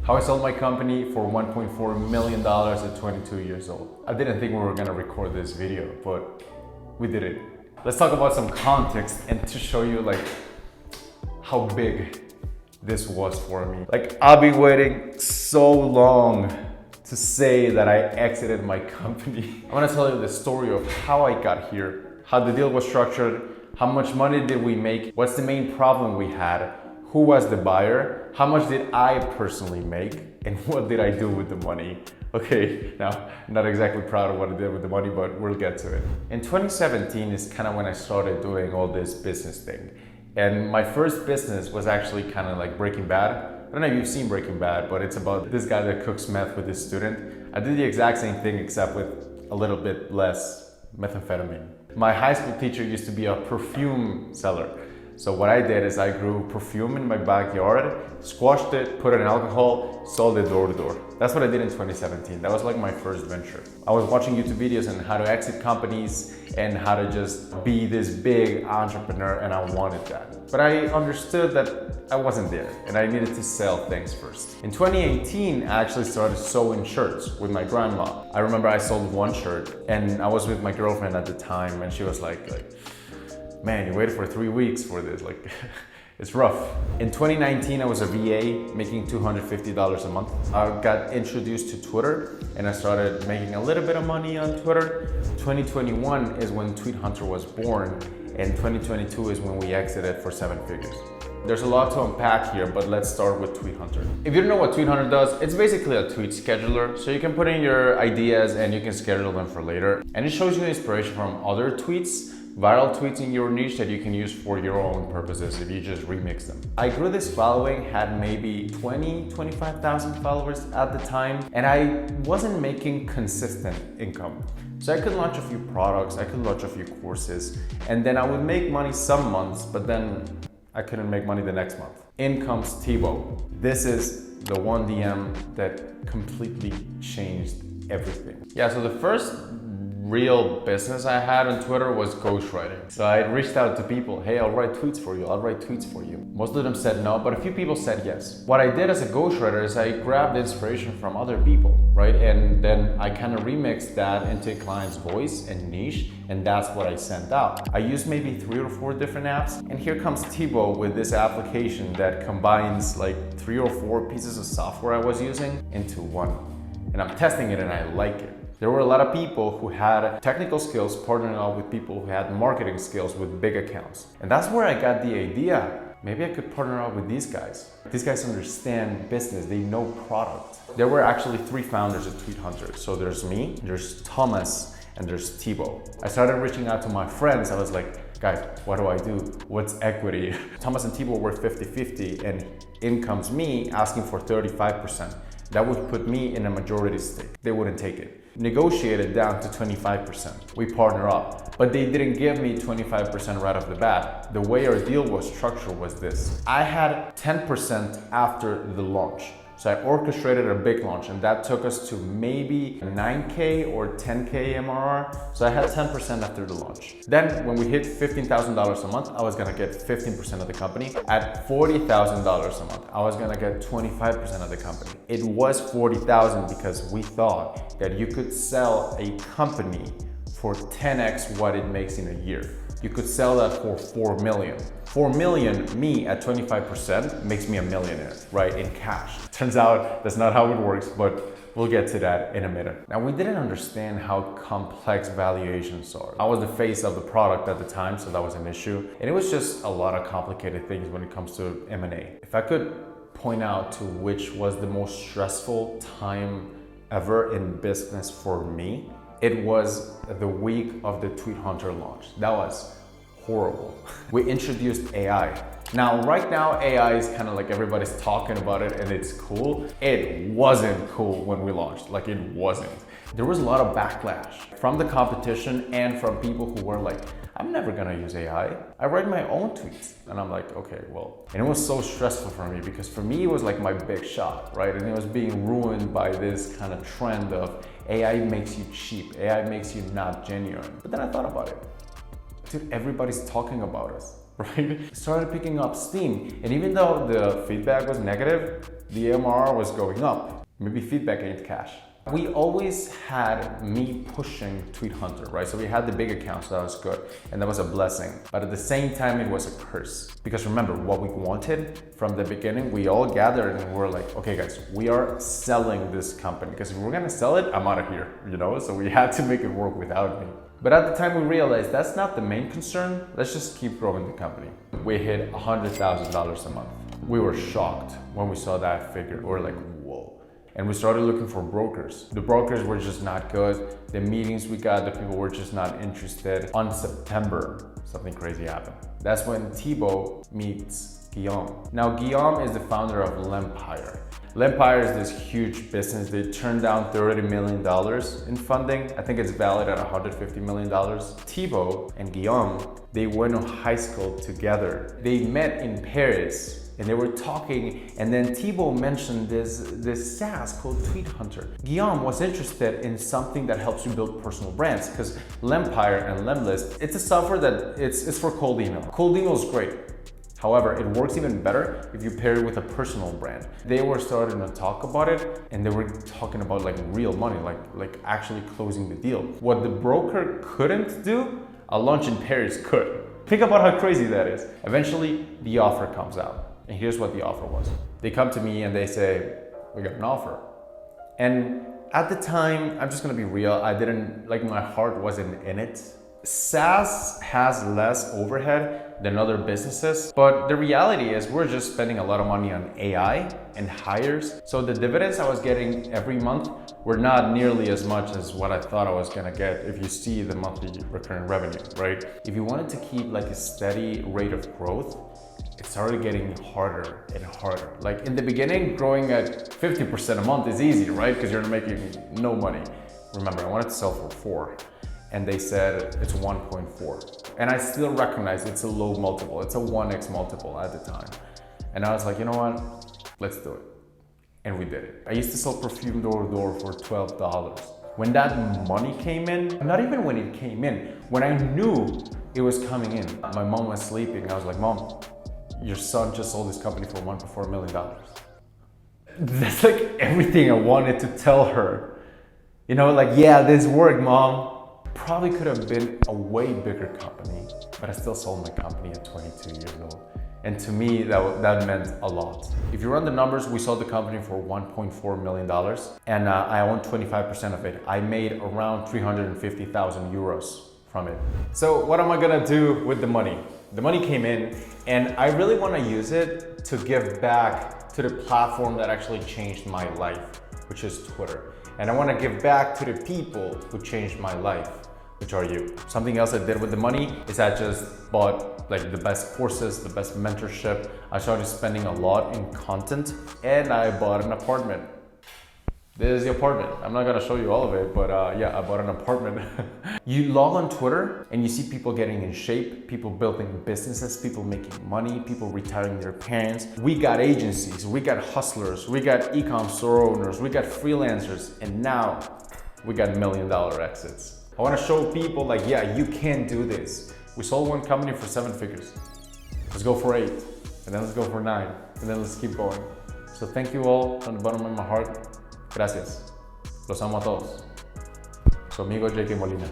How I sold my company for $1.4 million at 22 years old. I didn't think we were gonna record this video, but we did it. Let's talk about some context and to show you like how big this was for me. Like I've been waiting so long to say that I exited my company. I wanna tell you the story of how I got here, how the deal was structured, how much money did we make, what's the main problem we had, who was the buyer, how much did I personally make, and what did I do with the money. Okay, now, I'm not exactly proud of what I did with the money, but we'll get to it. In 2017 is kind of when I started doing all this business thing. And my first business was actually kind of like Breaking Bad. I don't know if you've seen Breaking Bad, but it's about this guy that cooks meth with his student. I did the exact same thing except with a little bit less methamphetamine. My high school teacher used to be a perfume seller. So what I did is I grew perfume in my backyard, squashed it, put it in alcohol, sold it door to door. That's what I did in 2017. That was like my first venture. I was watching YouTube videos on how to exit companies and how to just be this big entrepreneur, and I wanted that. But I understood that I wasn't there and I needed to sell things first. In 2018, I actually started sewing shirts with my grandma. I remember I sold one shirt and I was with my girlfriend at the time and she was like, man, you waited for 3 weeks for this, like, it's rough. In 2019, I was a VA making $250 a month. I got introduced to Twitter and I started making a little bit of money on Twitter. 2021 is when Tweet Hunter was born and 2022 is when we exited for 7 figures. There's a lot to unpack here, but let's start with Tweet Hunter. If you don't know what Tweet Hunter does, it's basically a tweet scheduler. So you can put in your ideas and you can schedule them for later. And it shows you inspiration from other tweets, viral tweets in your niche that you can use for your own purposes if you just remix them. I grew this following, had maybe 25,000 followers at the time, and I wasn't making consistent income. So I could launch a few products, I could launch a few courses, and then I would make money some months, but then I couldn't make money the next month. In comes Tebow. This is the one DM that completely changed everything. Yeah, so the first real business I had on Twitter was ghostwriting. So I reached out to people, hey, I'll write tweets for you, I'll write tweets for you. Most of them said no, but a few people said yes. What I did as a ghostwriter is I grabbed inspiration from other people, right? And then I kind of remixed that into a client's voice and niche, and that's what I sent out. I used maybe 3 or 4 different apps, and here comes Tebow with this application that combines like 3 or 4 pieces of software I was using into one. And I'm testing it and I like it. There were a lot of people who had technical skills partnering up with people who had marketing skills with big accounts. And that's where I got the idea. Maybe I could partner up with these guys. These guys understand business, they know product. There were actually 3 founders of Tweet Hunter. So there's me, there's Thomas, and there's Tebow. I started reaching out to my friends. I was like, guys, what do I do? What's equity? Thomas and Tebow were 50-50 and in comes me asking for 35%. That would put me in a majority stake. They wouldn't take it. Negotiated down to 25%. We partner up, but they didn't give me 25% right off the bat. The way our deal was structured was this. I had 10% after the launch. So I orchestrated a big launch and that took us to maybe 9K or 10K MRR. So I had 10% after the launch. Then when we hit $15,000 a month, I was gonna get 15% of the company. At $40,000 a month, I was gonna get 25% of the company. It was 40,000 because we thought that you could sell a company for 10x what it makes in a year. You could sell that for 4 million. 4 million, me at 25% makes me a millionaire, right, in cash. Turns out that's not how it works, but we'll get to that in a minute. Now, we didn't understand how complex valuations are. I was the face of the product at the time, so that was an issue. And it was just a lot of complicated things when it comes to M&A. If I could point out to which was the most stressful time ever in business for me, it was the week of the Tweet Hunter launch. That was horrible. We introduced AI. Now, right now, AI is kind of like everybody's talking about it and it's cool. It wasn't cool when we launched, like it wasn't. There was a lot of backlash from the competition and from people who were like, I'm never gonna use AI. I write my own tweets. And I'm like, okay, well. And it was so stressful for me because for me, it was like my big shot, right? And it was being ruined by this kind of trend of AI makes you cheap, AI makes you not genuine. But then I thought about it. Dude, everybody's talking about us, right? Started picking up steam. And even though the feedback was negative, The MRR was going up. Maybe feedback ain't cash. We always had me pushing Tweet Hunter, right? So we had the big account, so that was good. And that was a blessing. But at the same time, it was a curse. Because remember, what we wanted from the beginning, we all gathered and we're like, okay guys, we are selling this company. Because if we're gonna sell it, I'm out of here, you know? So we had to make it work without me. But at the time we realized that's not the main concern. Let's just keep growing the company. We hit $100,000 a month. We were shocked when we saw that figure. We were like, whoa. And we started looking for brokers. The brokers were just not good. The meetings we got, the people were just not interested. On September, something crazy happened. That's when Thibaut meets Guillaume. Now, Guillaume is the founder of Lempire. Lempire is this huge business. They turned down $30 million in funding. I think it's valued at $150 million. Thibaut and Guillaume, they went to high school together. They met in Paris and they were talking, and then Thibaut mentioned this SaaS called Tweet Hunter. Guillaume was interested in something that helps you build personal brands, because Lempire and Lemlist, it's a software that it's for cold email. Cold email is great. However, it works even better if you pair it with a personal brand. They were starting to talk about it, and they were talking about like real money, like actually closing the deal. What the broker couldn't do, a launch in Paris could. Think about how crazy that is. Eventually, the offer comes out. And here's what the offer was. They come to me and they say, we got an offer. And at the time, I'm just gonna be real, I didn't, like my heart wasn't in it. SaaS has less overhead than other businesses, but the reality is we're just spending a lot of money on AI and hires. So the dividends I was getting every month were not nearly as much as what I thought I was gonna get if you see the monthly recurring revenue, right? If you wanted to keep like a steady rate of growth, it started getting harder and harder. Like in the beginning, growing at 50% a month is easy, right? Because you're making no money. Remember, I wanted to sell for 4. And they said it's 1.4. And I still recognize it's a low multiple. It's a 1x multiple at the time. And I was like, you know what? Let's do it. And we did it. I used to sell perfume door to door for $12. When that money came in, not even when it came in, when I knew it was coming in, my mom was sleeping. I was like, Mom, your son just sold his company for $1.4 million. That's like everything I wanted to tell her. You know, like, yeah, this worked, Mom. Probably could have been a way bigger company, but I still sold my company at 22 years old. And to me, that meant a lot. If you run the numbers, we sold the company for $1.4 million and I own 25% of it. I made around 350,000 euros from it. So what am I gonna do with the money? The money came in and I really wanna use it to give back to the platform that actually changed my life, which is Twitter. And I wanna give back to the people who changed my life, which are you. Something else I did with the money is I just bought like the best courses, the best mentorship. I started spending a lot in content and I bought an apartment. This is the apartment. I'm not gonna show you all of it, but yeah, I bought an apartment. You log on Twitter and you see people getting in shape, people building businesses, people making money, people retiring their parents. We got agencies, we got hustlers, we got e-com store owners, we got freelancers, and now we got $1 million exits. I wanna show people like, yeah, you can do this. We sold one company for 7 figures. Let's go for 8, and then let's go for 9, and then let's keep going. So thank you all from the bottom of my heart. Gracias. Los amo a todos. Su amigo J.K. Molina.